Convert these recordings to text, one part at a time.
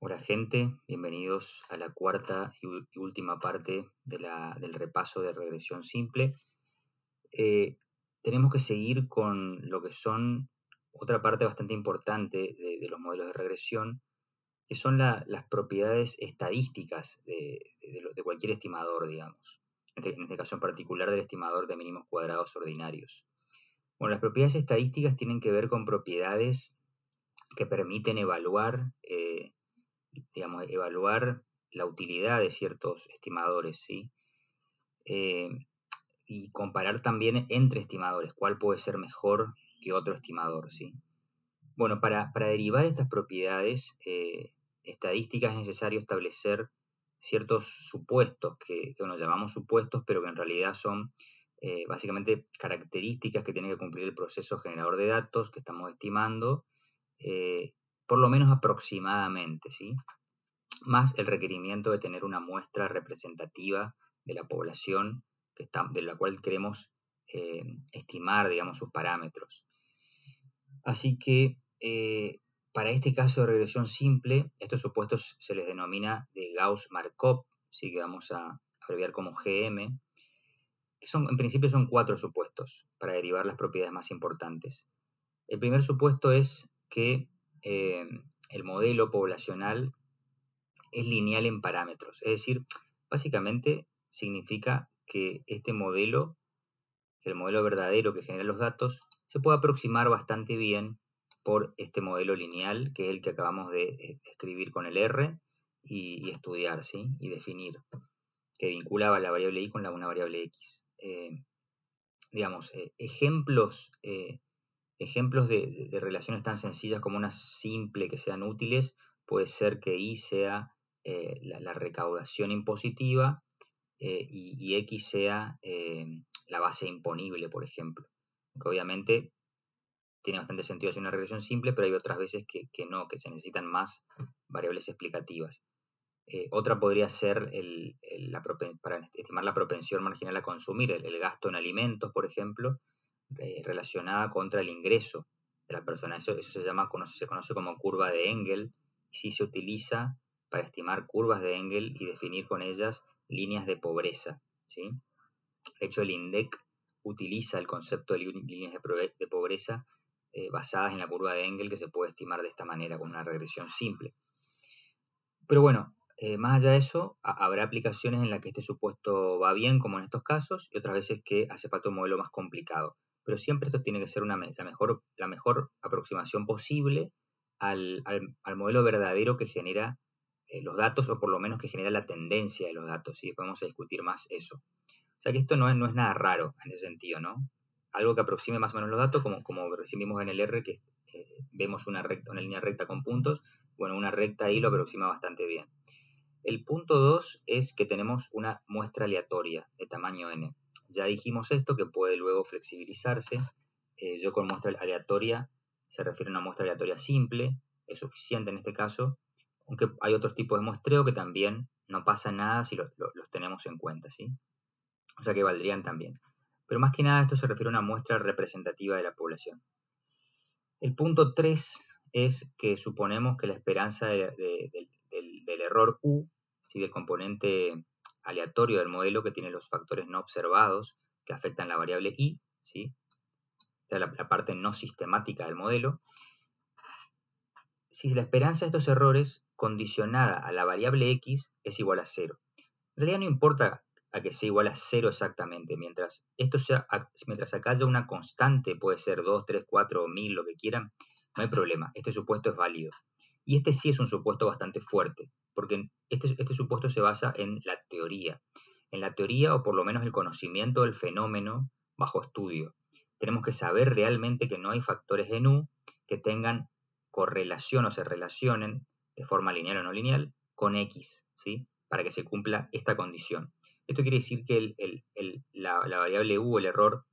Hola gente, bienvenidos a la cuarta y última parte del repaso de regresión simple. Eh, Tenemos que seguir con lo que son otra parte bastante importante de los modelos de regresión, que son las propiedades estadísticas de cualquier estimador, digamos. En este caso en particular del estimador de mínimos cuadrados ordinarios. Bueno, las propiedades estadísticas tienen que ver con propiedades que permiten evaluar la utilidad de ciertos estimadores, ¿sí? Eh, y comparar también entre estimadores, cuál puede ser mejor que otro estimador, ¿sí? Bueno, para derivar estas propiedades estadísticas es necesario establecer ciertos supuestos, que llamamos supuestos, pero que en realidad son básicamente características que tiene que cumplir el proceso generador de datos que estamos estimando, eh, por lo menos aproximadamente, ¿sí? Más el requerimiento de tener una muestra representativa de la población de la cual queremos estimar, digamos, sus parámetros. Así que para este caso de regresión simple, estos supuestos se les denomina de Gauss-Markov, ¿sí? Que vamos a abreviar como GM, que en principio son 4 supuestos para derivar las propiedades más importantes. El primer supuesto es que el modelo poblacional es lineal en parámetros. Es decir, básicamente significa que este modelo, el modelo verdadero que genera los datos, se puede aproximar bastante bien por este modelo lineal, que es el que acabamos de escribir con el R y estudiar, ¿sí? Y definir, que vinculaba la variable y con una variable x. Ejemplos de relaciones tan sencillas como una simple que sean útiles, puede ser que y sea la recaudación impositiva y x sea la base imponible, por ejemplo. Que obviamente tiene bastante sentido hacer una regresión simple, pero hay otras veces que no, que se necesitan más variables explicativas. Otra podría ser para estimar la propensión marginal a consumir, el gasto en alimentos, por ejemplo, relacionada contra el ingreso de la persona. Eso se conoce como curva de Engel, y sí se utiliza para estimar curvas de Engel y definir con ellas líneas de pobreza, ¿sí? De hecho, el INDEC utiliza el concepto de líneas de pobreza basadas en la curva de Engel, que se puede estimar de esta manera con una regresión simple. Pero bueno, más allá de eso, habrá aplicaciones en las que este supuesto va bien, como en estos casos, y otras veces que hace falta un modelo más complicado. Pero siempre esto tiene que ser la mejor aproximación posible al modelo verdadero que genera los datos, o por lo menos que genera la tendencia de los datos, ¿sí? Podemos discutir más eso. O sea que esto no es nada raro en ese sentido, ¿no? Algo que aproxime más o menos los datos, como recibimos en el R, que vemos una línea recta con puntos. Bueno, una recta ahí lo aproxima bastante bien. El punto 2 es que tenemos una muestra aleatoria de tamaño n. Ya dijimos esto, que puede luego flexibilizarse. Yo con muestra aleatoria se refiere a una muestra aleatoria simple, es suficiente en este caso, aunque hay otros tipos de muestreo que también no pasa nada si los tenemos en cuenta, ¿sí? O sea que valdrían también. Pero más que nada esto se refiere a una muestra representativa de la población. El punto 3 es que suponemos que la esperanza del error U, ¿sí? Del componente aleatorio del modelo que tiene los factores no observados que afectan la variable I, ¿sí? Esta es la parte no sistemática del modelo. Si la esperanza de estos errores condicionada a la variable X es igual a 0. En realidad no importa a que sea igual a 0 exactamente, mientras acá haya una constante, puede ser 2, 3, 4, 1000, lo que quieran, no hay problema, este supuesto es válido. Y este sí es un supuesto bastante fuerte, porque este supuesto se basa en la teoría o por lo menos el conocimiento del fenómeno bajo estudio. Tenemos que saber realmente que no hay factores en U que tengan correlación o se relacionen de forma lineal o no lineal con X, ¿sí? Para que se cumpla esta condición. Esto quiere decir que la variable U, el error,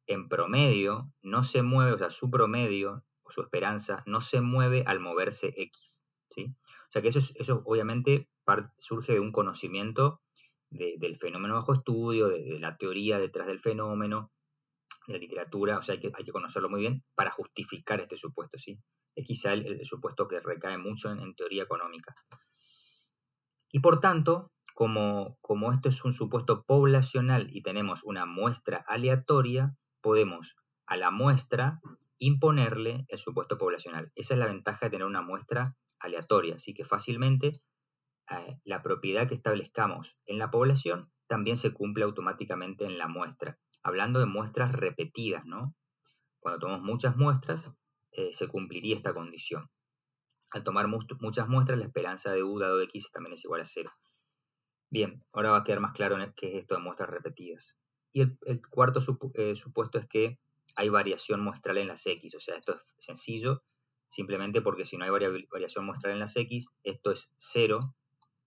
en promedio no se mueve, o sea, su promedio o su esperanza no se mueve al moverse X, ¿sí? O sea que eso obviamente surge de un conocimiento del fenómeno bajo estudio, de la teoría detrás del fenómeno, de la literatura, o sea, hay que conocerlo muy bien para justificar este supuesto, ¿sí? Es quizá el supuesto que recae mucho en teoría económica. Y por tanto, como esto es un supuesto poblacional y tenemos una muestra aleatoria, podemos a la muestra imponerle el supuesto poblacional. Esa es la ventaja de tener una muestra aleatoria, así que fácilmente la propiedad que establezcamos en la población también se cumple automáticamente en la muestra. Hablando de muestras repetidas, ¿no? Cuando tomamos muchas muestras, se cumpliría esta condición. Al tomar muchas muestras, la esperanza de U dado X también es igual a 0. Bien, ahora va a quedar más claro qué es esto de muestras repetidas. Y el cuarto supuesto es que hay variación muestral en las X, o sea, esto es sencillo, simplemente porque si no hay variación muestral en las X, esto es 0,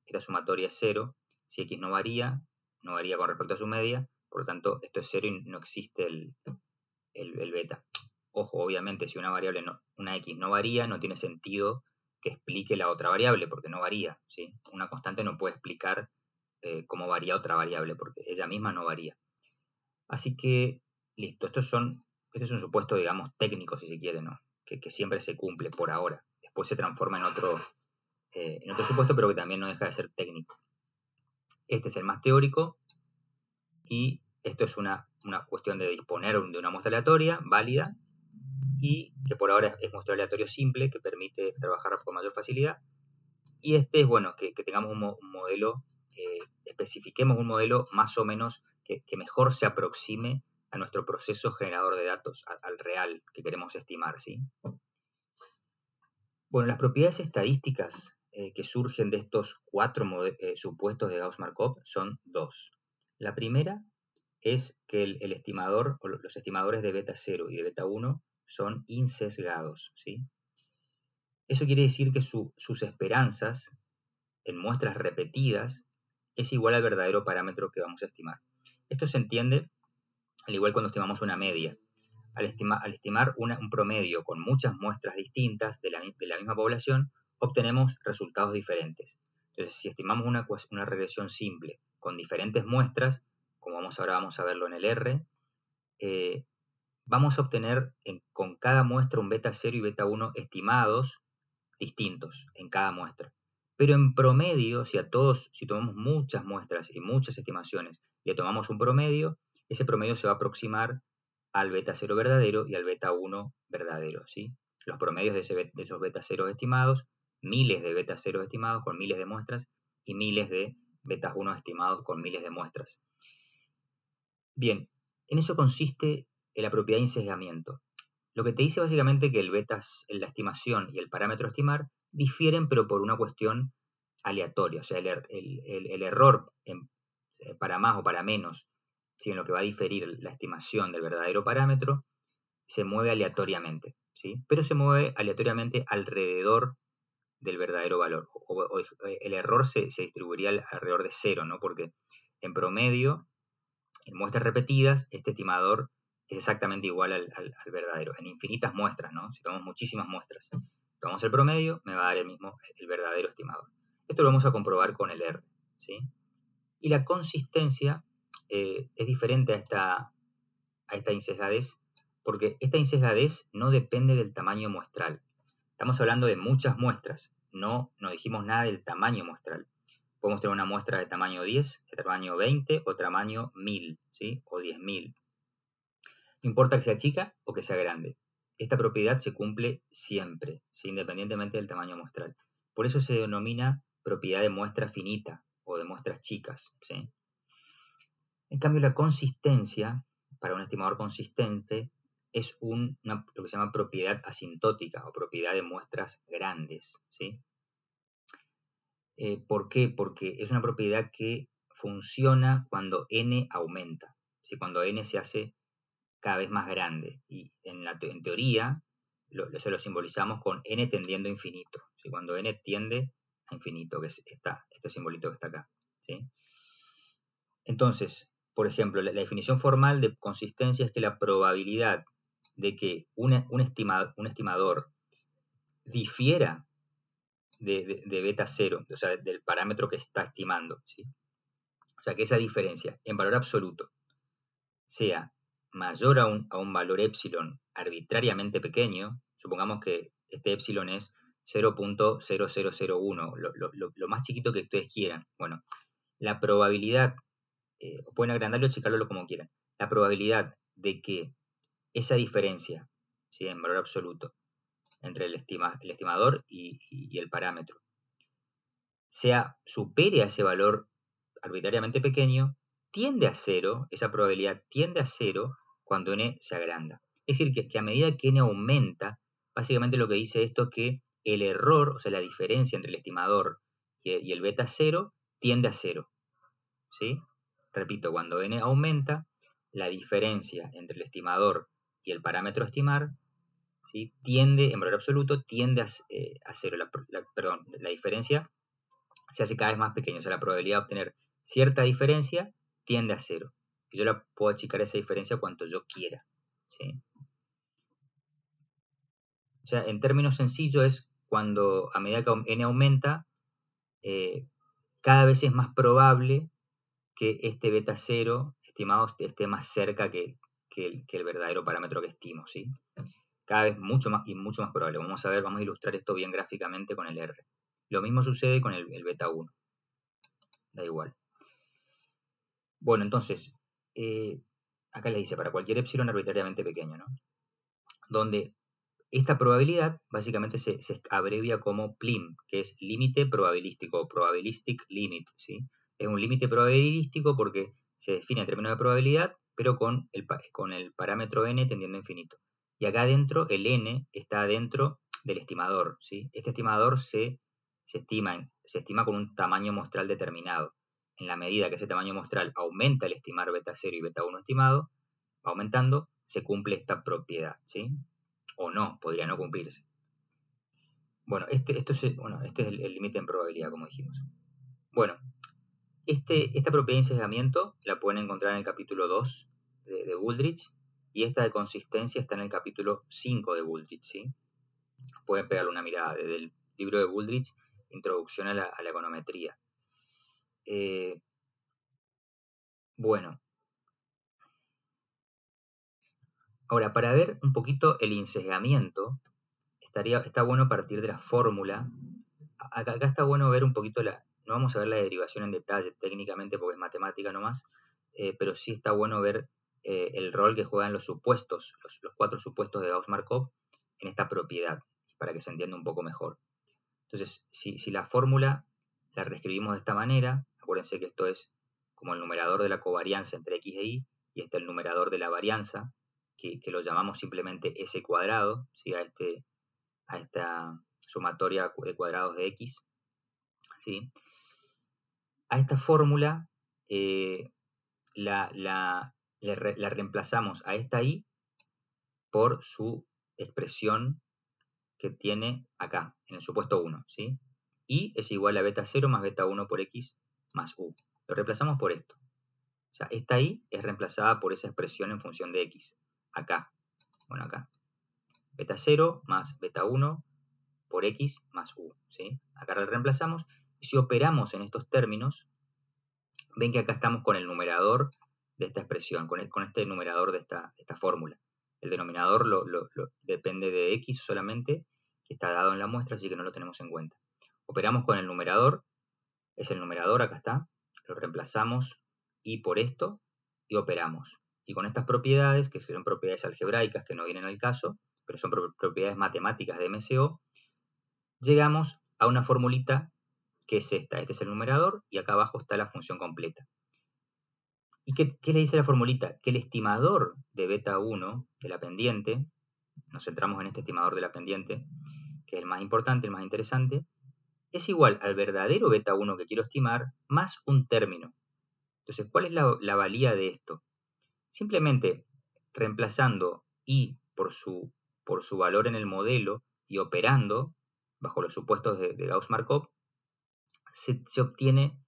esta sumatoria es 0, si X no varía con respecto a su media, por lo tanto, esto es 0 y no existe el beta. Ojo, obviamente, si una variable, una X no varía, no tiene sentido que explique la otra variable, porque no varía, ¿sí? Una constante no puede explicar cómo varía otra variable, porque ella misma no varía. Así que, listo, este es un supuesto, digamos, técnico, si se quiere, ¿no? Que siempre se cumple por ahora. Después se transforma en otro supuesto, pero que también no deja de ser técnico. Este es el más teórico y esto es una cuestión de disponer de una muestra aleatoria, válida, y que por ahora es muestra aleatorio simple, que permite trabajar con mayor facilidad. Y este es, bueno, que tengamos un modelo, especifiquemos un modelo más o menos que mejor se aproxime a nuestro proceso generador de datos, al real que queremos estimar, ¿sí? Bueno, las propiedades estadísticas que surgen de estos 4 supuestos de Gauss-Markov son 2. La primera es que el estimador, o los estimadores de beta 0 y de beta 1 son insesgados, ¿sí? Eso quiere decir que sus esperanzas en muestras repetidas es igual al verdadero parámetro que vamos a estimar. Esto se entiende al igual cuando estimamos una media. Al estimar un promedio con muchas muestras distintas de la misma población, obtenemos resultados diferentes. Entonces, si estimamos una regresión simple con diferentes muestras, como ahora vamos a verlo en el R, vamos a obtener con cada muestra un beta 0 y beta 1 estimados distintos en cada muestra. Pero en promedio, si tomamos muchas muestras y muchas estimaciones, le tomamos un promedio, ese promedio se va a aproximar al beta 0 verdadero y al beta 1 verdadero, ¿sí? Los promedios de esos beta 0 estimados, miles de beta 0 estimados con miles de muestras y miles de beta 1 estimados con miles de muestras. Bien, en eso consiste la propiedad de insesgamiento. Lo que te dice básicamente que la estimación y el parámetro a estimar difieren, pero por una cuestión aleatoria. O sea, el error para más o para menos, si en lo que va a diferir la estimación del verdadero parámetro, se mueve aleatoriamente, ¿sí? Pero se mueve aleatoriamente alrededor del verdadero valor. El error se distribuiría alrededor de 0, ¿no? Porque en promedio, en muestras repetidas, este estimador es exactamente igual al verdadero, en infinitas muestras, ¿no? Si tomamos muchísimas muestras, tomamos el promedio, me va a dar el verdadero estimador. Esto lo vamos a comprobar con el R, ¿sí? Y la consistencia es diferente a esta insesgadez, porque esta insesgadez no depende del tamaño muestral. Estamos hablando de muchas muestras, no dijimos nada del tamaño muestral. Podemos tener una muestra de tamaño 10, de tamaño 20 o tamaño 1000, ¿sí? O 10.000. No importa que sea chica o que sea grande. Esta propiedad se cumple siempre, ¿sí? Independientemente del tamaño muestral. Por eso se denomina propiedad de muestra finita o de muestras chicas, ¿sí? En cambio, la consistencia, para un estimador consistente, es lo que se llama propiedad asintótica o propiedad de muestras grandes, ¿sí? ¿Por qué? Porque es una propiedad que funciona cuando n aumenta, ¿sí? Cuando n se hace cada vez más grande. Y en teoría, eso lo simbolizamos con n tendiendo a infinito, ¿sí? Cuando n tiende a infinito, que es este simbolito que está acá, ¿sí? Entonces, por ejemplo, la definición formal de consistencia es que la probabilidad de que un estimador difiera de beta 0, o sea, del parámetro que está estimando, ¿sí? O sea, que esa diferencia en valor absoluto sea mayor a un valor epsilon arbitrariamente pequeño, supongamos que este epsilon es 0.0001, lo más chiquito que ustedes quieran. Bueno, la probabilidad, pueden agrandarlo o achicarlo como quieran, la probabilidad de que esa diferencia, ¿sí?, en valor absoluto, entre el estimador y el parámetro, supere a ese valor arbitrariamente pequeño, tiende a cero, esa probabilidad tiende a cero cuando n se agranda. Es decir, que a medida que n aumenta, básicamente lo que dice esto es que el error, o sea, la diferencia entre el estimador y el beta cero, tiende a cero, ¿sí? Repito, cuando n aumenta, la diferencia entre el estimador y el parámetro a estimar, ¿sí?, tiende, en valor absoluto, tiende a cero. Perdón, la diferencia se hace cada vez más pequeño. O sea, la probabilidad de obtener cierta diferencia tiende a cero. Y yo la puedo achicar esa diferencia cuanto yo quiera, ¿sí? O sea, en términos sencillos es cuando a medida que n aumenta, cada vez es más probable que este beta cero estimado esté más cerca que el verdadero parámetro que estimo, ¿sí? Cada vez mucho más probable. Vamos a ilustrar esto bien gráficamente con el R. Lo mismo sucede con el beta 1. Da igual. Bueno, entonces, acá le dice para cualquier epsilon arbitrariamente pequeño, ¿no? Donde esta probabilidad básicamente se abrevia como PLIM, que es límite probabilístico, probabilistic limit, ¿sí? Es un límite probabilístico porque se define en términos de probabilidad, pero con el parámetro n tendiendo a infinito. Y acá adentro, el n está dentro del estimador, ¿sí? Este estimador se estima con un tamaño muestral determinado. En la medida que ese tamaño muestral aumenta el estimar beta 0 y beta 1 estimado, va aumentando, se cumple esta propiedad, ¿sí? O no, podría no cumplirse. Bueno, este es el límite en probabilidad, como dijimos. Bueno, esta propiedad de ensesgamiento la pueden encontrar en el capítulo 2 de Wooldridge, y esta de consistencia está en el capítulo 5 de Wooldridge, ¿sí? Pueden pegarle una mirada desde el libro de Wooldridge, Introducción a la econometría. Bueno, ahora para ver un poquito el ensesgamiento, está bueno partir de la fórmula. Acá está bueno ver un poquito no vamos a ver la derivación en detalle técnicamente porque es matemática nomás, pero sí está bueno ver el rol que juegan los supuestos, los 4 supuestos de Gauss-Markov en esta propiedad, para que se entienda un poco mejor. Entonces, si la fórmula la reescribimos de esta manera, acuérdense que esto es como el numerador de la covarianza entre x e y, y este es el numerador de la varianza, que lo llamamos simplemente s cuadrado, ¿sí?, a esta sumatoria de cuadrados de x, ¿sí? A esta fórmula la reemplazamos a esta y por su expresión que tiene acá, en el supuesto 1, ¿sí? Y es igual a beta 0 más beta 1 por x más u. Lo reemplazamos por esto. O sea, esta y es reemplazada por esa expresión en función de x. Acá. Bueno, acá. Beta 0 más beta 1 por x más u, ¿sí? Acá la reemplazamos. Y si operamos en estos términos, ven que acá estamos con el numerador de esta expresión, con este numerador de esta fórmula. El denominador depende de x solamente, que está dado en la muestra, así que no lo tenemos en cuenta. Operamos con el numerador, es el numerador, acá está, lo reemplazamos y por esto, y operamos. Y con estas propiedades, que son propiedades algebraicas que no vienen al caso, pero son propiedades matemáticas de MCO, llegamos a una formulita que es esta. Este es el numerador y acá abajo está la función completa. ¿Y qué le dice la formulita? Que el estimador de beta 1 de la pendiente, nos centramos en este estimador de la pendiente, que es el más importante, el más interesante, es igual al verdadero beta 1 que quiero estimar más un término. Entonces, ¿cuál es la valía de esto? Simplemente reemplazando y por su valor en el modelo y operando bajo los supuestos de Gauss-Markov, se obtiene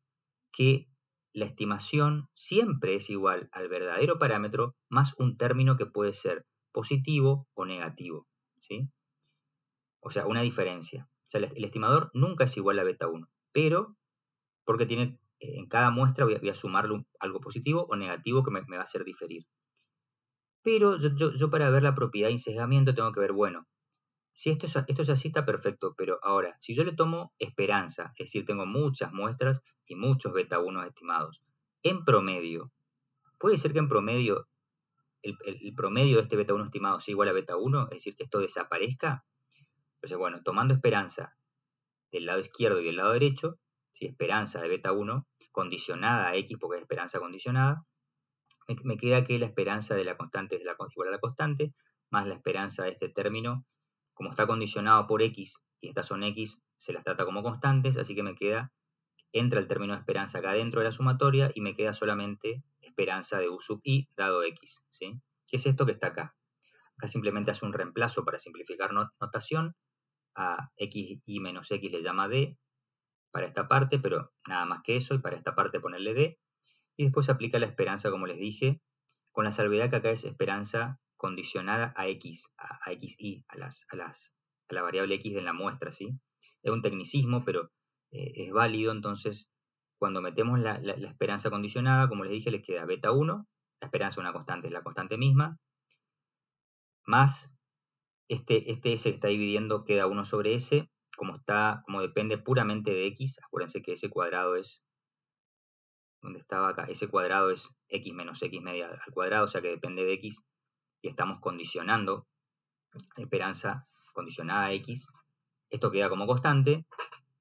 que la estimación siempre es igual al verdadero parámetro más un término que puede ser positivo o negativo, ¿sí? O sea, una diferencia. O sea, el estimador nunca es igual a beta 1, pero porque tiene, en cada muestra voy a sumarle algo positivo o negativo que me va a hacer diferir. Pero yo para ver la propiedad de insesgamiento tengo que ver, bueno, si esto es así está perfecto, pero ahora, si yo le tomo esperanza, es decir, tengo muchas muestras y muchos beta 1 estimados, en promedio, puede ser que en promedio, el promedio de este beta 1 estimado sea igual a beta 1, es decir, que esto desaparezca. Entonces, bueno, tomando esperanza del lado izquierdo y del lado derecho, si esperanza de beta 1 condicionada a x porque es esperanza condicionada, me queda que la esperanza de la constante es igual a la constante, más la esperanza de este término, como está condicionado por x, y estas son x, se las trata como constantes, así que me queda, entra el término de esperanza acá dentro de la sumatoria, y me queda solamente esperanza de u sub i dado x, ¿sí? ¿Qué es esto que está acá? Acá simplemente hace un reemplazo para simplificar notación, a x y menos x le llama d para esta parte, pero nada más que eso, y para esta parte ponerle d, y después se aplica la esperanza, como les dije, con la salvedad que acá es esperanza condicionada a x, a xy, a la variable x de la muestra, ¿sí? Es un tecnicismo, pero es válido, entonces cuando metemos la esperanza condicionada, como les dije, les queda beta 1, la esperanza de una constante es la constante misma, más este s que está dividiendo queda 1 sobre s, como depende puramente de x, acuérdense que s cuadrado es, donde estaba acá, s cuadrado es x menos x media al cuadrado, o sea que depende de x, y estamos condicionando esperanza condicionada a x, esto queda como constante,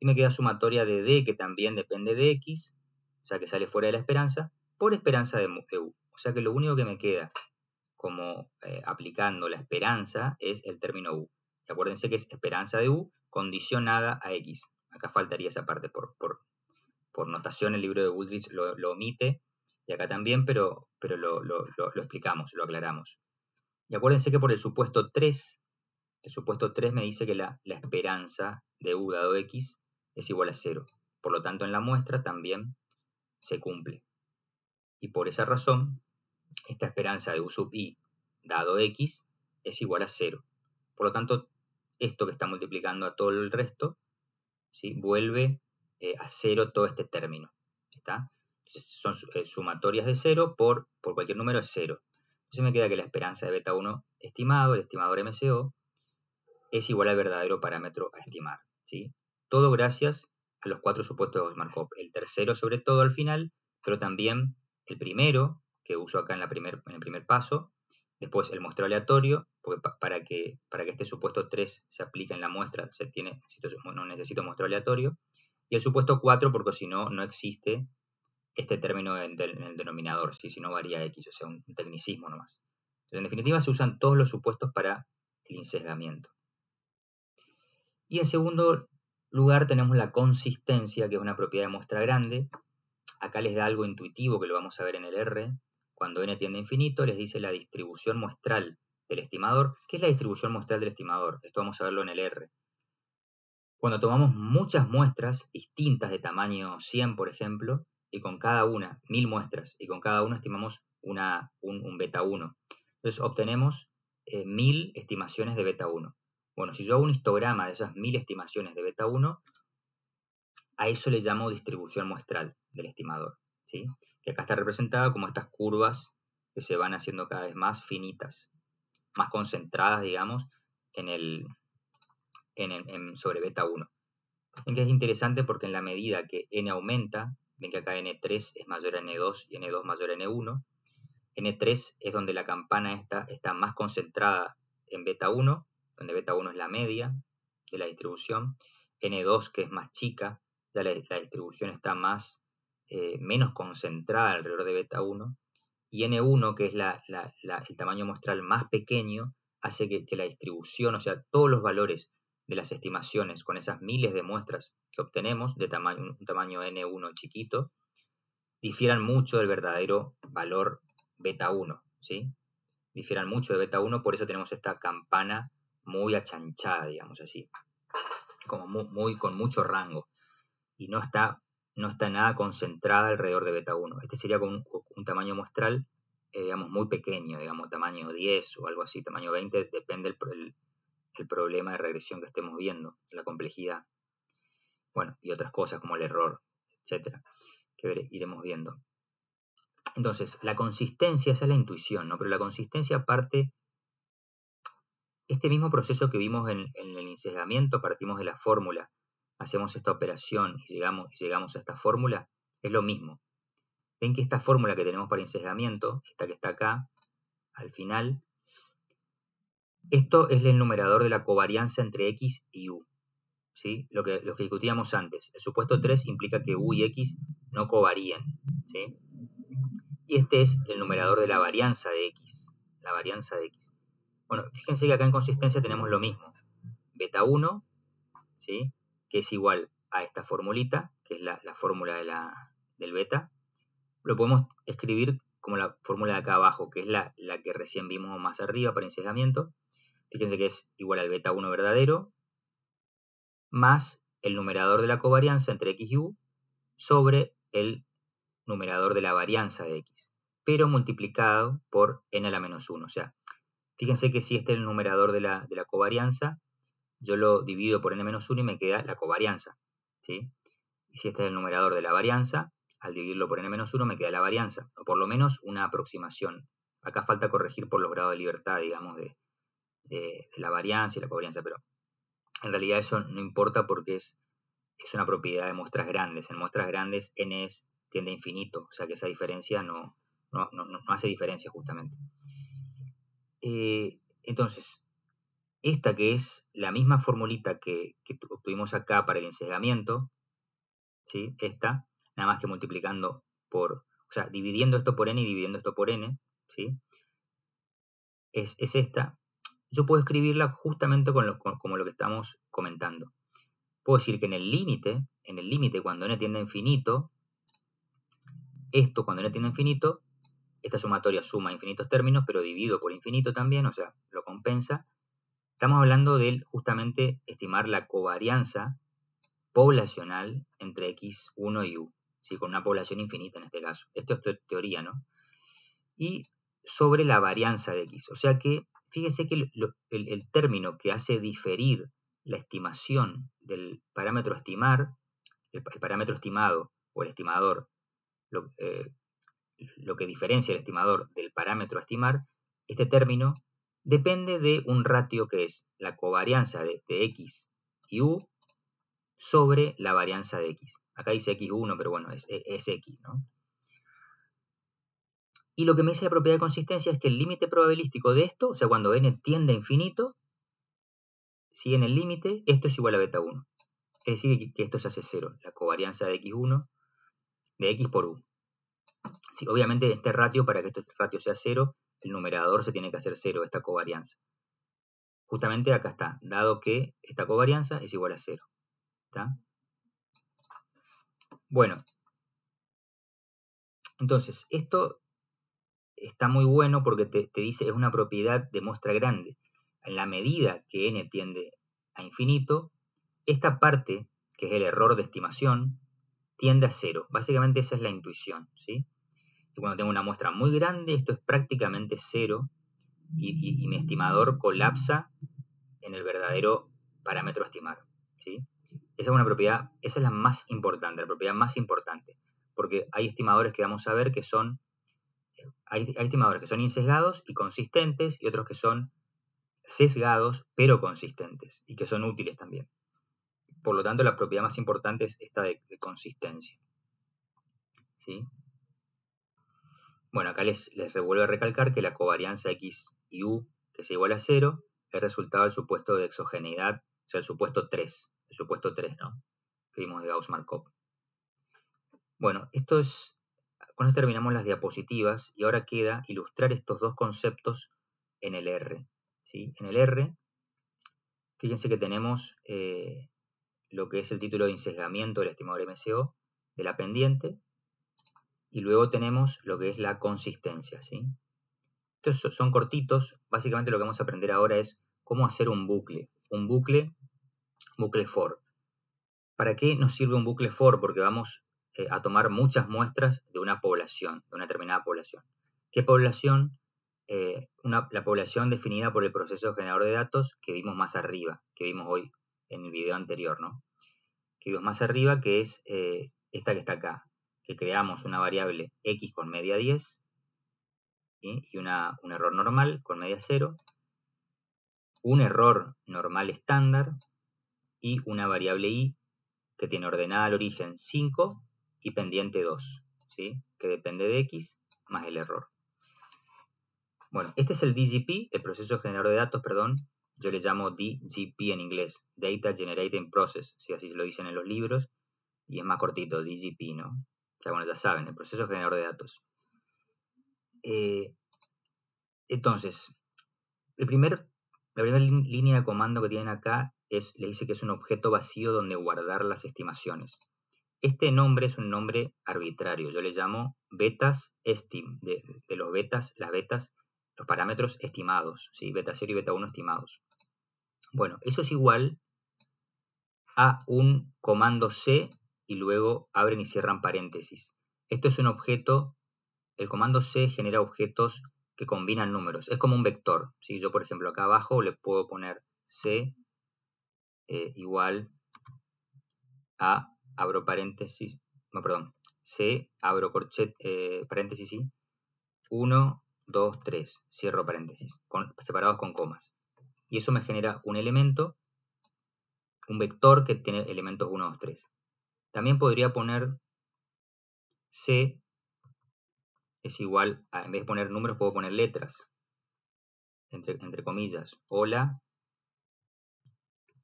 y me queda sumatoria de d, que también depende de x, o sea que sale fuera de la esperanza, por esperanza de u. O sea que lo único que me queda como aplicando la esperanza es el término u. Y acuérdense que es esperanza de u condicionada a x. Acá faltaría esa parte por notación, el libro de Wooldridge lo omite, y acá también, pero lo explicamos, lo aclaramos. Y acuérdense que por el supuesto 3 me dice que la esperanza de u dado x es igual a 0. Por lo tanto, en la muestra también se cumple. Y por esa razón, esta esperanza de u sub i dado x es igual a 0. Por lo tanto, esto que está multiplicando a todo el resto, ¿sí?, vuelve a 0 todo este término. ¿Está? Entonces, son sumatorias de 0 por cualquier número es 0. Entonces me queda que la esperanza de beta 1 estimado, el estimador MCO, es igual al verdadero parámetro a estimar, ¿sí? Todo gracias a los 4 supuestos de Markov. El tercero sobre todo al final, pero también el primero, que uso acá en el primer paso, después el muestreo aleatorio, porque para que este supuesto 3 se aplique en la muestra no necesito muestreo aleatorio, y el supuesto 4 porque si no, no existe este término en el denominador, ¿sí? Si no varía x, o sea, un tecnicismo nomás. Entonces, en definitiva, se usan todos los supuestos para el insesgamiento. Y en segundo lugar tenemos la consistencia, que es una propiedad de muestra grande. Acá les da algo intuitivo que lo vamos a ver en el R. Cuando n tiende a infinito, les dice la distribución muestral del estimador. ¿Qué es la distribución muestral del estimador? Esto vamos a verlo en el R. Cuando tomamos muchas muestras distintas de tamaño 100, por ejemplo, y con cada una, 1000 muestras, y con cada una estimamos un beta 1. Entonces obtenemos 1000 estimaciones de beta 1. Bueno, si yo hago un histograma de esas 1000 estimaciones de beta 1, a eso le llamo distribución muestral del estimador, ¿sí? Que acá está representada como estas curvas que se van haciendo cada vez más finitas, más concentradas, digamos, sobre beta 1. Ven que es interesante porque en la medida que n aumenta, ven que acá n3 es mayor a n2 y n2 mayor a n1, n3 es donde la campana está más concentrada en beta 1, donde beta 1 es la media de la distribución, n2 que es más chica, ya la distribución está menos concentrada alrededor de beta 1, y n1 que es el tamaño muestral más pequeño, hace que la distribución, o sea, todos los valores de las estimaciones con esas miles de muestras que obtenemos de un tamaño n1 chiquito, difieran mucho del verdadero valor beta 1, ¿sí? Difieran mucho de beta 1, por eso tenemos esta campana muy achanchada, digamos así, como con mucho rango, y no está nada concentrada alrededor de beta 1. Este sería con un tamaño muestral, digamos, muy pequeño, digamos, tamaño 10 o algo así, tamaño 20, depende el problema de regresión que estemos viendo, la complejidad. Bueno, y otras cosas como el error, etcétera, que iremos viendo. Entonces, la consistencia, esa es la intuición, ¿no? Pero la consistencia parte, este mismo proceso que vimos en el ensesgamiento, partimos de la fórmula, hacemos esta operación y llegamos a esta fórmula, es lo mismo. Ven que esta fórmula que tenemos para ensesgamiento, esta que está acá, al final, esto es el numerador de la covarianza entre X y U, ¿sí? Lo que discutíamos antes. El supuesto 3 implica que U y X no covarían, ¿sí? Y este es el numerador de la varianza de X. La varianza de X. Bueno, fíjense que acá en consistencia tenemos lo mismo. Beta 1, ¿sí? Que es igual a esta formulita, que es la fórmula del beta. Lo podemos escribir como la fórmula de acá abajo, que es la que recién vimos más arriba para ensesgamiento. Fíjense que es igual al beta 1 verdadero, más el numerador de la covarianza entre X y U, sobre el numerador de la varianza de X, pero multiplicado por n a la menos 1. O sea, fíjense que si este es el numerador de la covarianza, yo lo divido por n menos 1 y me queda la covarianza, ¿sí? Y si este es el numerador de la varianza, al dividirlo por n menos 1 me queda la varianza, o por lo menos una aproximación. Acá falta corregir por los grados de libertad, digamos, de la varianza y la covarianza, pero en realidad eso no importa porque es una propiedad de muestras grandes. En muestras grandes n tiende a infinito, o sea que esa diferencia no hace diferencia justamente. Entonces, esta que es la misma formulita que obtuvimos acá para el ensesgamiento, ¿sí? Esta, nada más que multiplicando por, o sea, dividiendo esto por n y dividiendo esto por n, ¿sí? Es esta. Yo puedo escribirla justamente como lo que estamos comentando. Puedo decir que en el límite cuando n tiende a infinito, esto cuando n tiende a infinito, esta sumatoria suma infinitos términos, pero divido por infinito también, o sea, lo compensa. Estamos hablando de justamente estimar la covarianza poblacional entre X1 y U, ¿sí? Con una población infinita en este caso. Esto es teoría, ¿no? Y sobre la varianza de X. O sea que, fíjese que el término que hace diferir la estimación del parámetro a estimar, el parámetro estimado o el estimador, lo que diferencia el estimador del parámetro a estimar, este término depende de un ratio que es la covarianza de X y U sobre la varianza de X. Acá dice X1, pero bueno, es X, ¿no? Y lo que me dice la propiedad de consistencia es que el límite probabilístico de esto, o sea, cuando n tiende a infinito, si en el límite, esto es igual a beta 1. Es decir, que esto se hace 0, la covarianza de X1 de X por U. Sí, obviamente este ratio, para que este ratio sea 0, el numerador se tiene que hacer 0, esta covarianza. Justamente acá está, dado que esta covarianza es igual a 0. ¿Está? Bueno, entonces, esto está muy bueno porque te dice, es una propiedad de muestra grande. En la medida que n tiende a infinito, esta parte, que es el error de estimación, tiende a 0. Básicamente esa es la intuición, ¿sí? Y cuando tengo una muestra muy grande, esto es prácticamente 0 y mi estimador colapsa en el verdadero parámetro a estimar, ¿sí? Esa es una propiedad, esa es la más importante, la propiedad más importante, porque hay estimadores que vamos a ver que son, hay estimadores que son insesgados y consistentes y otros que son sesgados pero consistentes y que son útiles también. Por lo tanto, la propiedad más importante es esta de consistencia, ¿sí? Bueno, acá les vuelvo a recalcar que la covarianza X y U, que es igual a 0, es resultado del supuesto de exogeneidad, o sea, el supuesto 3, ¿no? Que vimos de Gauss-Markov. Bueno, con esto terminamos las diapositivas y ahora queda ilustrar estos dos conceptos en el R, ¿sí? En el R, fíjense que tenemos lo que es el título de ensesgamiento del estimador MCO, de la pendiente, y luego tenemos lo que es la consistencia, ¿sí? Estos son cortitos, básicamente lo que vamos a aprender ahora es cómo hacer un bucle for. ¿Para qué nos sirve un bucle for? Porque vamos a tomar muchas muestras de una población, de una determinada población. ¿Qué población? La población definida por el proceso generador de datos que vimos más arriba, que vimos hoy en el video anterior, ¿no? Que vimos más arriba, que es esta que está acá. que creamos una variable x con media 10, ¿sí? Y un error normal con media 0, un error normal estándar y una variable y que tiene ordenada al origen 5 y pendiente 2, ¿sí? Que depende de x más el error. Bueno, este es el DGP, el proceso generador de datos, perdón. Yo le llamo DGP en inglés, Data Generating Process, si así se lo dicen en los libros, y es más cortito, DGP, ¿no? O sea, bueno, ya saben, el proceso generador de datos. Entonces, la primera línea de comando que tienen acá le dice que es un objeto vacío donde guardar las estimaciones. Este nombre es un nombre arbitrario, yo le llamo betas estim, de los betas, las betas, los parámetros estimados, ¿sí? Beta 0 y beta 1 estimados. Bueno, eso es igual a un comando C y luego abren y cierran paréntesis. Esto es un objeto, el comando C genera objetos que combinan números, es como un vector, ¿sí? Yo, por ejemplo, acá abajo le puedo poner C igual a, abro paréntesis, no, perdón, C, abro paréntesis, sí, 1, 2, 3, cierro paréntesis, separados con comas. Y eso me genera un elemento, un vector que tiene elementos 1, 2, 3. También podría poner C es igual a, en vez de poner números, puedo poner letras, entre comillas. Hola,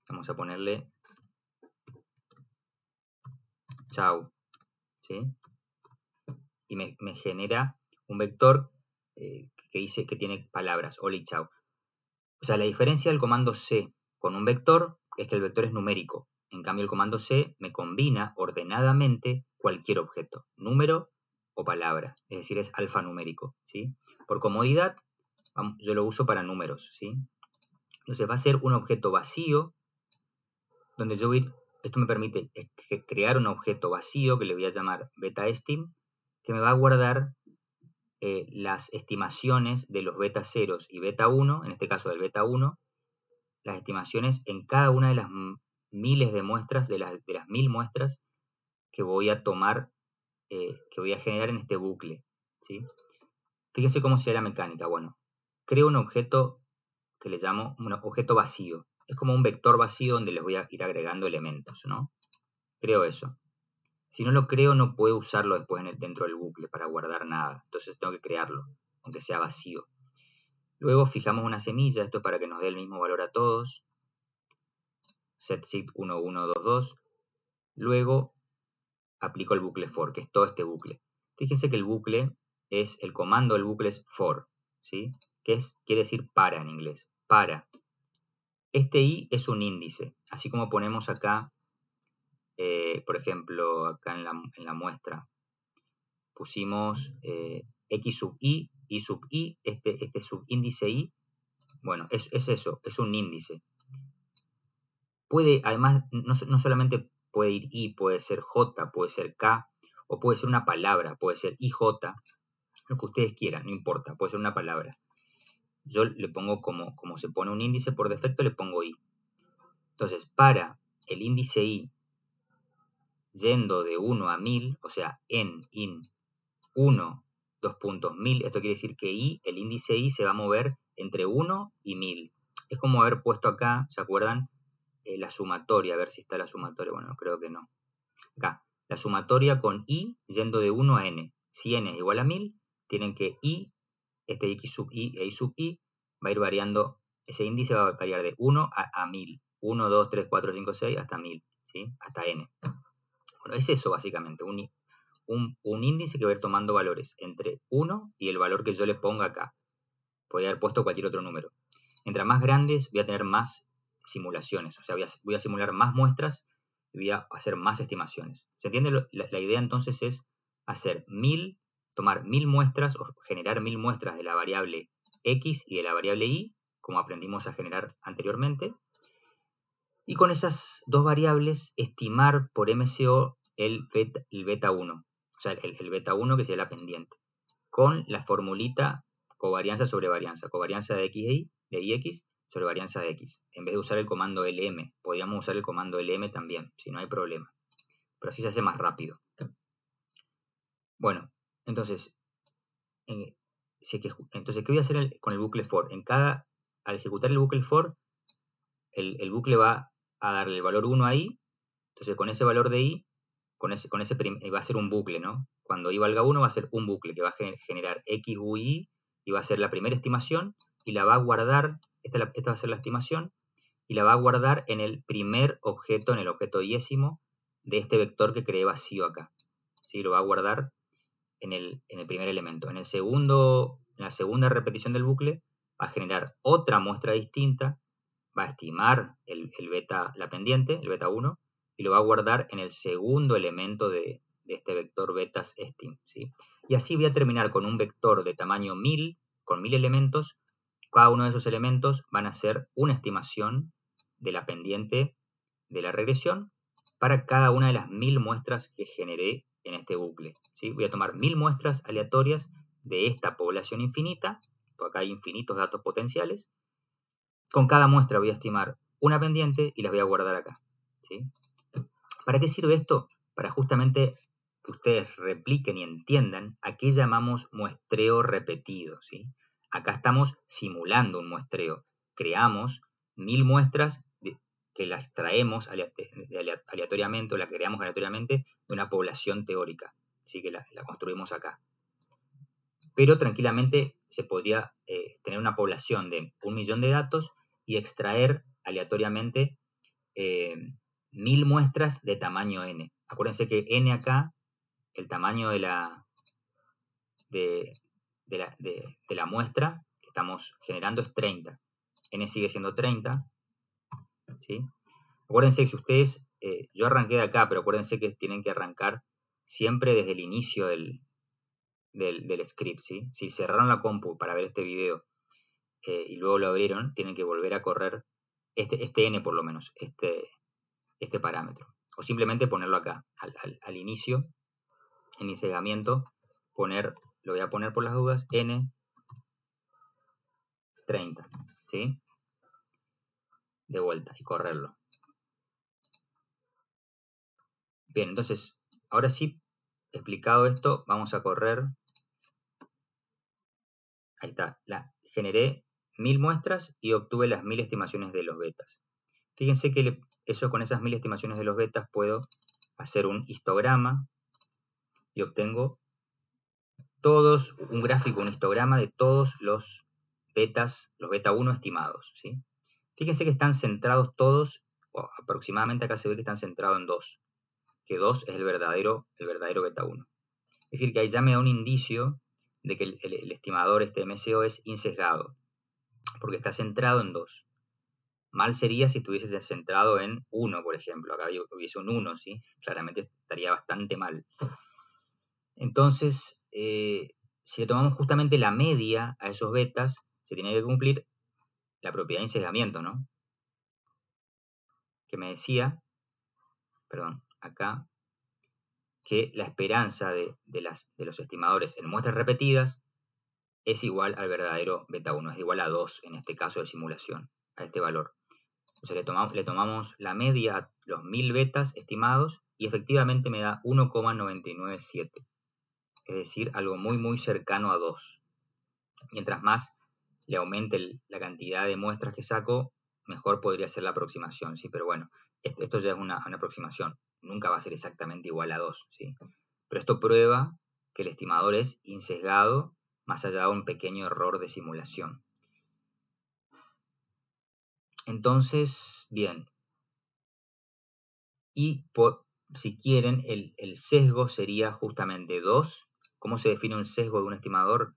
vamos a ponerle chau, ¿sí? Y me genera un vector que dice que tiene palabras, hola y chau. O sea, la diferencia del comando C con un vector es que el vector es numérico. En cambio, el comando C me combina ordenadamente cualquier objeto, número o palabra. Es decir, es alfanumérico, ¿sí? Por comodidad, yo lo uso para números, ¿sí? Entonces va a ser un objeto vacío, donde yo voy, esto me permite crear un objeto vacío que le voy a llamar betaestim, que me va a guardar las estimaciones de los beta 0 y beta 1, en este caso del beta 1, las estimaciones en cada una de las miles de muestras, de las 1000 muestras que voy a tomar, que voy a generar en este bucle, ¿sí? Fíjese cómo sería la mecánica. Bueno, creo un objeto que le llamo un objeto vacío. Es como un vector vacío donde les voy a ir agregando elementos, ¿no? Creo eso. Si no lo creo, no puedo usarlo después dentro del bucle para guardar nada. Entonces tengo que crearlo, aunque sea vacío. Luego fijamos una semilla, esto es para que nos dé el mismo valor a todos. setSit 1122. Luego aplico el bucle for, que es todo este bucle. Fíjense que el bucle el comando del bucle es for, ¿sí? Quiere decir para en inglés, para. Este i es un índice, así como ponemos acá, por ejemplo, acá en la muestra, pusimos x sub i, sub i, este subíndice i, bueno, es eso, es un índice. Puede, además, no solamente puede ir i, puede ser j, puede ser k, o puede ser una palabra, puede ser ij, lo que ustedes quieran, no importa, puede ser una palabra. Yo le pongo como se pone un índice por defecto, le pongo i. Entonces, para el índice i yendo de 1 a 1000, o sea, in 1, 2 puntos, 1000, esto quiere decir que i, el índice i se va a mover entre 1 y 1000. Es como haber puesto acá, ¿se acuerdan? La sumatoria, a ver si está la sumatoria, bueno, creo que no. Acá, la sumatoria con i yendo de 1 a n. Si n es igual a 1000, tienen que i, este x sub i e i sub i, va a ir variando, ese índice va a variar de 1 a 1000. 1, 2, 3, 4, 5, 6, hasta 1000, ¿sí? Hasta n. Bueno, es eso básicamente, un índice que va a ir tomando valores entre 1 y el valor que yo le ponga acá. Podría haber puesto cualquier otro número. Mientras más grandes, voy a tener más simulaciones, o sea, voy a simular más muestras y voy a hacer más estimaciones. ¿Se entiende? La idea entonces es hacer tomar 1000 muestras o generar 1000 muestras de la variable x y de la variable y, como aprendimos a generar anteriormente, y con esas dos variables estimar por MCO el beta 1, o sea, el beta 1 que sería la pendiente, con la formulita covarianza sobre varianza, covarianza de ix sobre varianza de x. En vez de usar el comando lm, podríamos usar el comando lm también, si no hay problema. Pero así se hace más rápido. Bueno, entonces, entonces, ¿qué voy a hacer con el bucle for? Al ejecutar el bucle for, el bucle va a darle el valor 1 ahí. Entonces, con ese valor de i, va a ser un bucle, ¿no? Cuando i valga 1 va a ser un bucle que va a generar x, u y i, y va a ser la primera estimación, y la va a guardar, esta va a ser la estimación, y la va a guardar en el primer objeto, en el objeto yésimo de este vector que creé vacío acá. ¿Sí? Lo va a guardar en el primer elemento. En la segunda repetición del bucle va a generar otra muestra distinta, va a estimar la pendiente, el beta 1, y lo va a guardar en el segundo elemento de este vector betas estim, ¿sí? Y así voy a terminar con un vector de tamaño 1000, con 1000 elementos. Cada uno de esos elementos van a ser una estimación de la pendiente de la regresión para cada una de las 1000 muestras que generé en este bucle, ¿sí? Voy a tomar 1000 muestras aleatorias de esta población infinita, porque acá hay infinitos datos potenciales. Con cada muestra voy a estimar una pendiente y las voy a guardar acá, ¿sí? ¿Para qué sirve esto? Para justamente que ustedes repliquen y entiendan a qué llamamos muestreo repetido, ¿sí? Acá estamos simulando un muestreo. Creamos 1000 muestras que las traemos aleatoriamente, o la creamos aleatoriamente de una población teórica, ¿sí? Que la construimos acá. Pero tranquilamente se podría tener una población de 1.000.000 de datos y extraer aleatoriamente 1000 muestras de tamaño n. Acuérdense que n acá, el tamaño de la muestra que estamos generando es 30. N sigue siendo 30, ¿sí? Acuérdense que si ustedes, yo arranqué de acá, pero acuérdense que tienen que arrancar siempre desde el inicio del script, ¿sí? Si cerraron la compu para ver este video y luego lo abrieron, tienen que volver a correr este n por lo menos, este parámetro. O simplemente ponerlo acá, al inicio, en ensegamiento, lo voy a poner por las dudas, n 30, ¿sí? De vuelta y correrlo. Bien, entonces, ahora sí, explicado esto, vamos a correr. Ahí está, generé 1000 muestras y obtuve las 1000 estimaciones de los betas. Fíjense que con esas 1000 estimaciones de los betas puedo hacer un histograma y obtengo un gráfico, un histograma de todos los beta 1 estimados, ¿sí? Fíjense que están centrados todos, o aproximadamente acá se ve que están centrados en 2, que 2 es el verdadero beta 1. Es decir, que ahí ya me da un indicio de que el estimador, este MCO, es insesgado, porque está centrado en 2. Mal sería si estuviese centrado en 1, por ejemplo. Acá hubiese un 1, ¿sí? Claramente estaría bastante mal. Entonces, si le tomamos justamente la media a esos betas, se tiene que cumplir la propiedad de ensesgamiento, ¿no? Que me decía, perdón, acá, que la esperanza de los estimadores en muestras repetidas es igual al verdadero beta 1, es igual a 2 en este caso de simulación, a este valor. Entonces le tomamos la media a los 1000 betas estimados y efectivamente me da 1,997. Es decir, algo muy muy cercano a 2. Mientras más le aumente la cantidad de muestras que saco, mejor podría ser la aproximación, ¿sí? Pero bueno, esto ya es una aproximación. Nunca va a ser exactamente igual a 2, ¿sí? Pero esto prueba que el estimador es insesgado más allá de un pequeño error de simulación. Entonces, bien. Y si quieren, el sesgo sería justamente 2. ¿Cómo se define un sesgo de un estimador?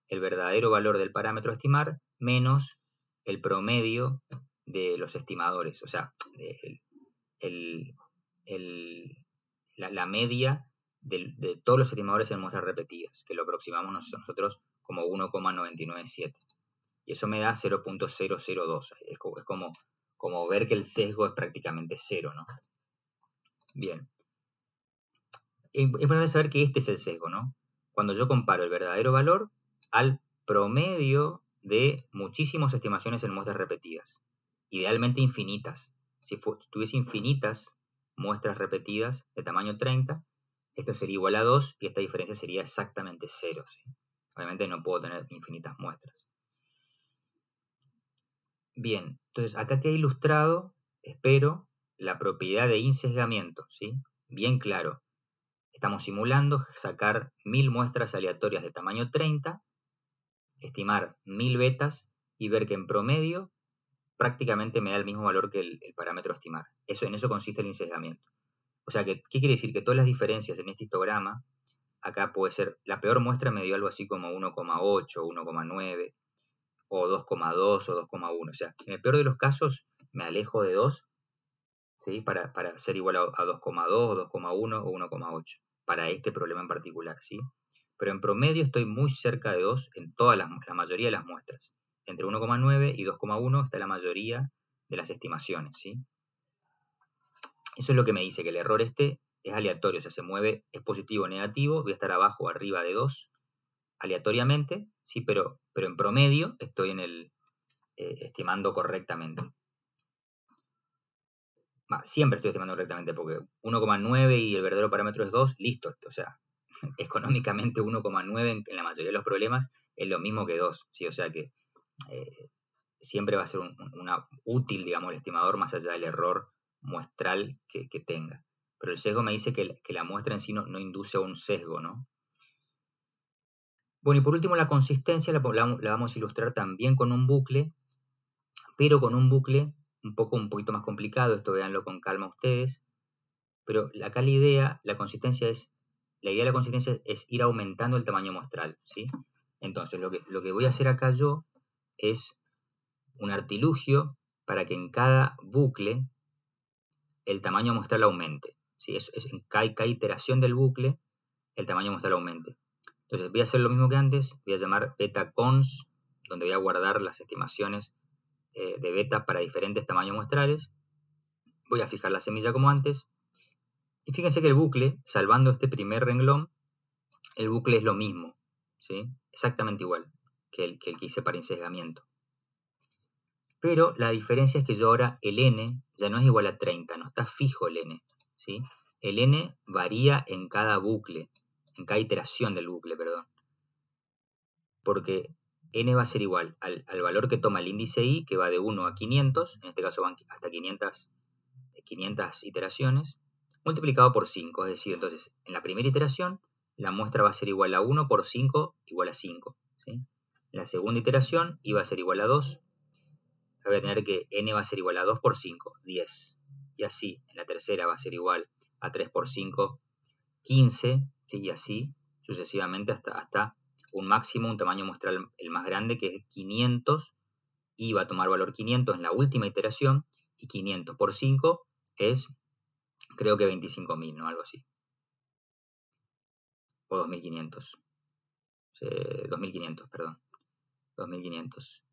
El verdadero valor del parámetro a estimar menos el promedio de los estimadores. O sea, la media de todos los estimadores en muestras repetidas, que lo aproximamos nosotros como 1,997. Y eso me da 0.002. Es como ver que el sesgo es prácticamente 0, ¿no? Bien. Es importante saber que este es el sesgo, ¿no? Cuando yo comparo el verdadero valor al promedio de muchísimas estimaciones en muestras repetidas. Idealmente infinitas. Si tuviese infinitas muestras repetidas de tamaño 30, esto sería igual a 2 y esta diferencia sería exactamente 0. ¿Sí? Obviamente no puedo tener infinitas muestras. Bien, entonces acá queda ilustrado, espero, la propiedad de insesgamiento, ¿sí? Bien claro. Estamos simulando sacar 1000 muestras aleatorias de tamaño 30, estimar 1000 betas y ver que en promedio prácticamente me da el mismo valor que el parámetro a estimar. En eso consiste el insesgamiento. O sea, ¿qué quiere decir? Que todas las diferencias en este histograma, acá puede ser, la peor muestra me dio algo así como 1,8, 1,9, o 2,2 o 2,1. O sea, en el peor de los casos me alejo de 2, ¿sí? Para ser igual a 2,2, 2,1 o 1,8, para este problema en particular, ¿sí? Pero en promedio estoy muy cerca de 2 en la mayoría de las muestras. Entre 1,9 y 2,1 está la mayoría de las estimaciones, ¿sí? Eso es lo que me dice que el error este es aleatorio, o sea, se mueve, es positivo o negativo, voy a estar abajo o arriba de 2 aleatoriamente, ¿sí? Pero en promedio estoy estimando correctamente. Siempre estoy estimando correctamente porque 1,9 y el verdadero parámetro es 2, listo. O sea, económicamente 1,9 en la mayoría de los problemas es lo mismo que 2, ¿sí? O sea que siempre va a ser una útil, digamos, el estimador más allá del error muestral que tenga. Pero el sesgo me dice que la muestra en sí no induce a un sesgo, ¿no? Bueno, y por último la consistencia la vamos a ilustrar también con un bucle, pero con un bucle un poquito más complicado. Esto véanlo con calma ustedes. Pero acá la idea de la consistencia es ir aumentando el tamaño muestral, ¿sí? Entonces, lo que voy a hacer acá yo es un artilugio para que en cada bucle el tamaño muestral aumente, ¿sí? En cada iteración del bucle el tamaño muestral aumente. Entonces, voy a hacer lo mismo que antes, voy a llamar beta cons, donde voy a guardar las estimaciones de beta para diferentes tamaños muestrales. Voy a fijar la semilla como antes. Y fíjense que el bucle, salvando este primer renglón, el bucle es lo mismo, ¿sí? Exactamente igual que el que hice para insesgamiento. Pero la diferencia es que yo ahora el n ya no es igual a 30, no está fijo el n, ¿sí? El n varía en cada bucle, en cada iteración del bucle, perdón. Porque n va a ser igual al valor que toma el índice i, que va de 1 a 500, en este caso van hasta 500 iteraciones, multiplicado por 5, es decir, entonces en la primera iteración la muestra va a ser igual a 1 por 5 igual a 5, ¿sí? En la segunda iteración i va a ser igual a 2, voy a tener que n va a ser igual a 2 por 5, 10, y así, en la tercera va a ser igual a 3 por 5, 15, ¿sí? Y así sucesivamente hasta un máximo, un tamaño muestral el más grande, que es 500, y va a tomar valor 500 en la última iteración, y 500 por 5 es, creo que 25.000, ¿no? Algo así. O 2.500. 2.500, perdón. 2.500.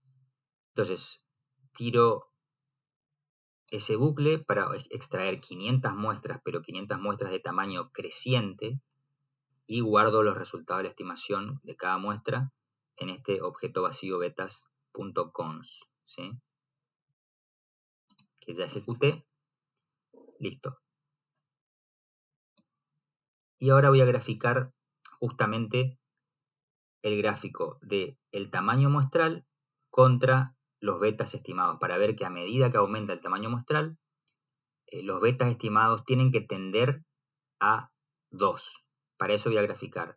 Entonces, tiro ese bucle para extraer 500 muestras, pero 500 muestras de tamaño creciente, y guardo los resultados de la estimación de cada muestra en este objeto vacío betas.cons, ¿sí? Que ya ejecuté. Listo. Y ahora voy a graficar justamente el gráfico del tamaño muestral contra los betas estimados, para ver que a medida que aumenta el tamaño muestral, los betas estimados tienen que tender a 2. Para eso voy a graficar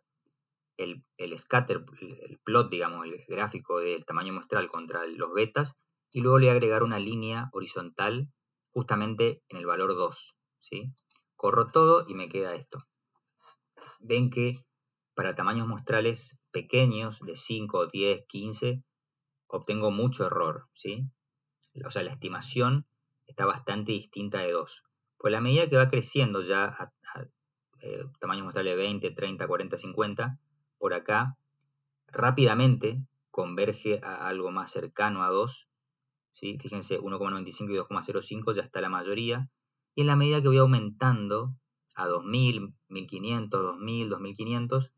el scatter, el plot, digamos, el gráfico del tamaño muestral contra los betas, y luego le voy a agregar una línea horizontal justamente en el valor 2, ¿sí? Corro todo y me queda esto. Ven que para tamaños muestrales pequeños, de 5, 10, 15, obtengo mucho error, ¿sí? O sea, la estimación está bastante distinta de 2. Pues a medida que va creciendo ya a tamaños muestrales 20, 30, 40, 50, por acá rápidamente converge a algo más cercano a 2, ¿sí? Fíjense, 1,95 y 2,05 ya está la mayoría, y en la medida que voy aumentando a 2000, 1500, 2000, 2500,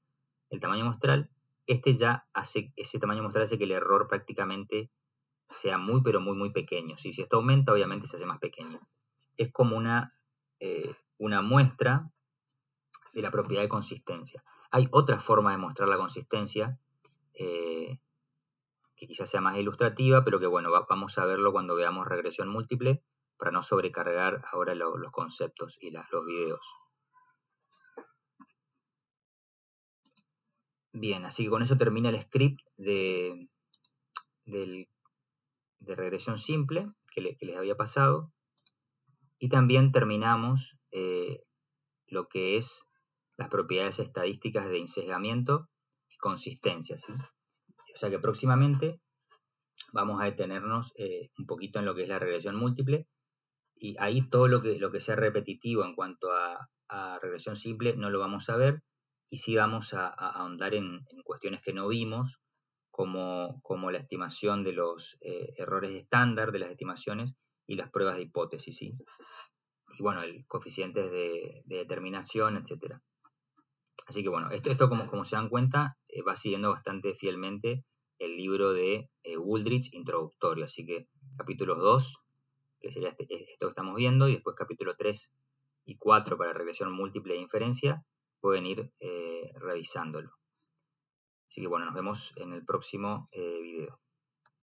el tamaño muestral, ese tamaño muestral hace que el error prácticamente sea muy, pero muy, muy pequeño, ¿sí? Si esto aumenta, obviamente se hace más pequeño. Es como una muestra de la propiedad de consistencia. Hay otra forma de mostrar la consistencia, que quizás sea más ilustrativa, pero que bueno, vamos a verlo cuando veamos regresión múltiple, para no sobrecargar ahora los conceptos y los videos. Bien, así que con eso termina el script de regresión simple que les había pasado. Y también terminamos lo que es las propiedades estadísticas de insesgamiento y consistencia, ¿sí? O sea que próximamente vamos a detenernos un poquito en lo que es la regresión múltiple, y ahí todo lo que sea repetitivo en cuanto a regresión simple no lo vamos a ver, y sí vamos a ahondar en cuestiones que no vimos, como la estimación de los errores estándar de las estimaciones y las pruebas de hipótesis, ¿sí? Y bueno, el coeficientes de determinación, etc. Así que bueno, esto como se dan cuenta, va siguiendo bastante fielmente el libro de Wooldridge introductorio. Así que capítulos 2, que sería esto que estamos viendo, y después capítulo 3 y 4 para regresión múltiple e inferencia, pueden ir revisándolo. Así que bueno, nos vemos en el próximo video.